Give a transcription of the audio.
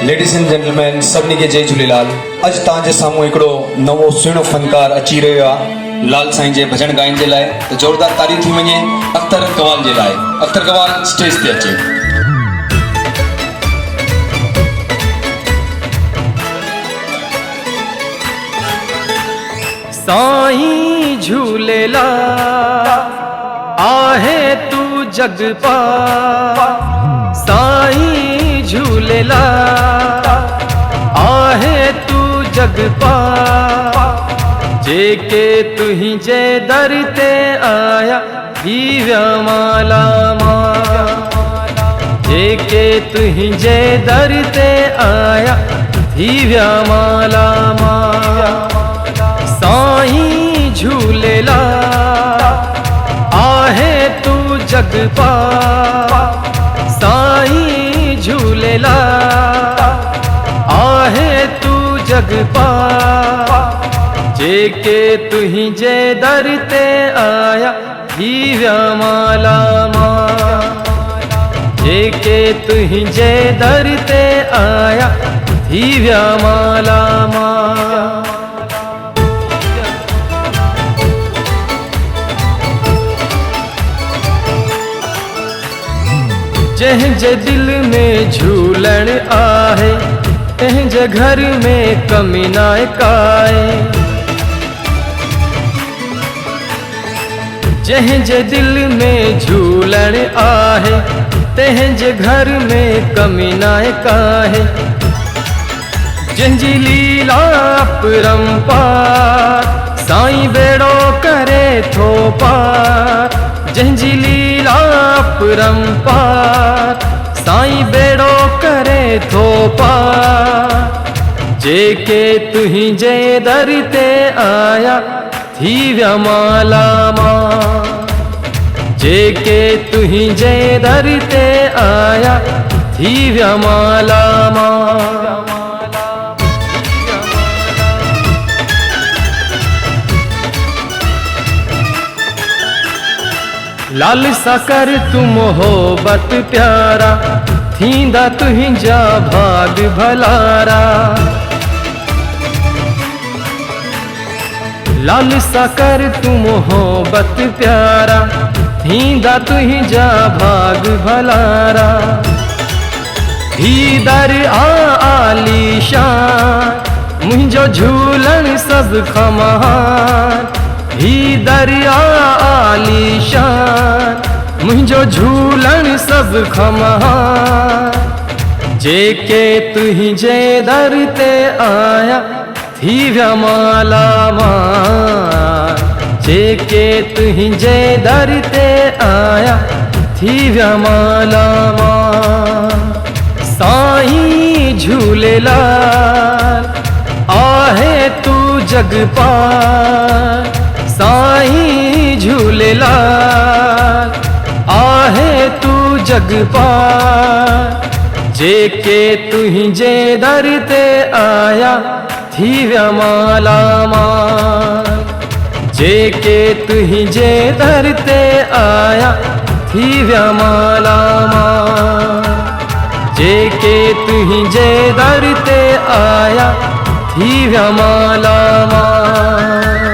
Ladies and gentleman सभी के जय झूलेलाल। अज तव्हांजे साम्हूं हिकिड़ो नवो सुहिणो फनकार अची रहियो आहे लाल साईं जे भजन ॻाइण जे लाइ। त ज़ोरदार तारीफ़ थी वञे अख्तर कवाल जे लाइ। अख्तर कवाल स्टेज ते अचे। साईं झूलेलाल आहे तू जग पार, साईं झूलेलाल आहे तू जग पार। जेके तुंहिंजे दर ते आया थी विया माला माल, जेके तुंहिंजे दर ते आया थी विया माला माल। साईं झूलेलाल आहे तू जग पार, साईं झूलेलाल आहे तू जग पार। जेके तुंहिंजे दर ते आया थी विया माला माल, जेके तुंहिंजे दर ते आया थी विया माला माल। जंहिंजे दिल में झूलण आहे तंहिंजे घर में कमी नाहे काए। जंहिंजे दिल में झूलण आहे तंहिंजे घर में कमी नाहे काहे। जंहिंजी लीला अपरंपार साईं बेड़ो करे थो पार। जंहिंजी लीला अपरंपार साईं बेड़ो करे थो पार। जेके तुंहिंजे दर ते आया थी विया माला माल, जेके तुंहिंजे दर ते आया थी विया माला माल। लालसा कर तू मोहब्बत प्यारा थींदा तुंहिंजा भाग भलारा। लालसा कर तू मोहब्बत प्यारा थींदा तुंहिंजा भाग भलारा। ही दर आलीशान मुंहिंजो झूलण सब खां महान। ही दरिया आलीशान मुंहिंजो झूलण सब खां महान। जेके तुंहिंजे दर ते आया थी विया माला माल, जेके तुंहिंजे दर ते आया थी विया माला माल। साईं झूलेलाल आहे तू जग पार, साईं झूलेलाल आहे तू जग पार। जेके तुंहिंजे दर ते आया थी विया माला माल, जेके तुंहिंजे दर ते आया थी विया माला माल। जेके तुंहिंजे दर ते आया थी विया माला माल।